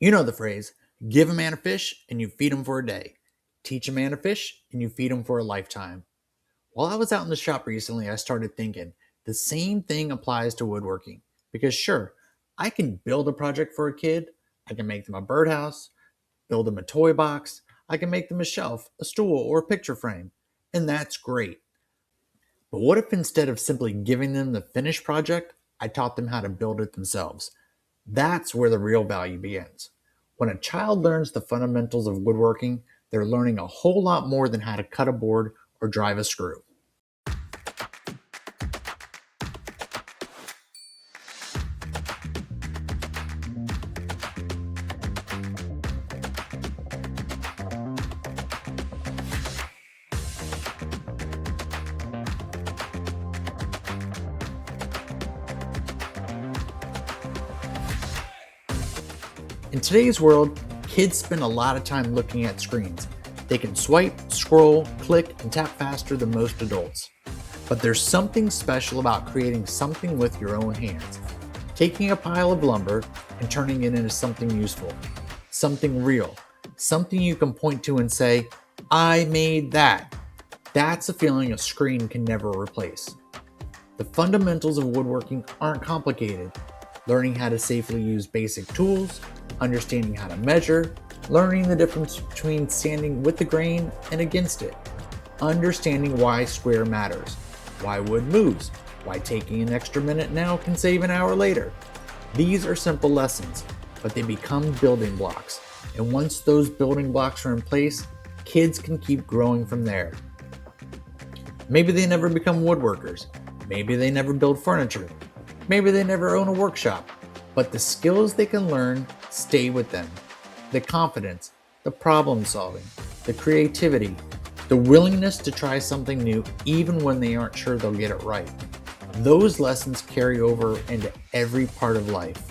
You know the phrase, give a man a fish and you feed him for a day. Teach a man to fish and you feed him for a lifetime. While I was out in the shop recently, I started thinking the same thing applies to woodworking. Because sure, I can build a project for a kid, I can make them a birdhouse, build them a toy box, I can make them a shelf, a stool, or a picture frame. And that's great. But what if instead of simply giving them the finished project, I taught them how to build it themselves? That's where the real value begins. When a child learns the fundamentals of woodworking, they're learning a whole lot more than how to cut a board or drive a screw. In today's world, kids spend a lot of time looking at screens. They can swipe, scroll, click, and tap faster than most adults. But there's something special about creating something with your own hands. Taking a pile of lumber and turning it into something useful, something real, something you can point to and say, I made that. That's a feeling a screen can never replace. The fundamentals of woodworking aren't complicated. Learning how to safely use basic tools, understanding how to measure, learning the difference between standing with the grain and against it, understanding why square matters, why wood moves, why taking an extra minute now can save an hour later. These are simple lessons, but they become building blocks. And once those building blocks are in place, kids can keep growing from there. Maybe they never become woodworkers. Maybe they never build furniture. Maybe they never own a workshop, but the skills they can learn stay with them. The confidence, the problem solving, the creativity, the willingness to try something new even when they aren't sure they'll get it right. Those lessons carry over into every part of life.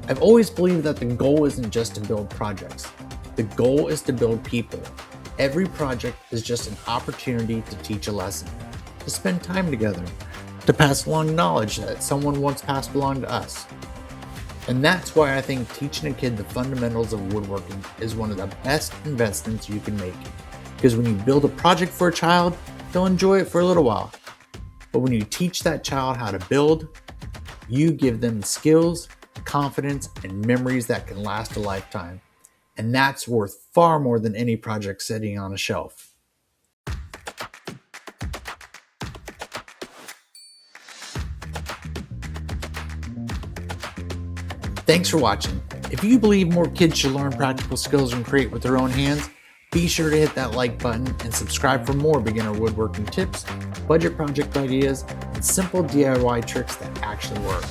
I've always believed that the goal isn't just to build projects. The goal is to build people. Every project is just an opportunity to teach a lesson, to spend time together, to pass along knowledge that someone once passed along to us. And that's why I think teaching a kid the fundamentals of woodworking is one of the best investments you can make. Because when you build a project for a child, they'll enjoy it for a little while. But when you teach that child how to build, you give them skills, confidence, and memories that can last a lifetime. And that's worth far more than any project sitting on a shelf. Thanks for watching. If you believe more kids should learn practical skills and create with their own hands, be sure to hit that like button and subscribe for more beginner woodworking tips, budget project ideas, and simple DIY tricks that actually work.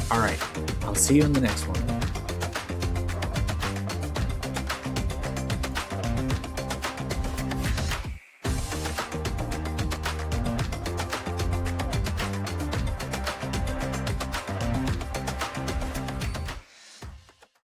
All right, I'll see you in the next one.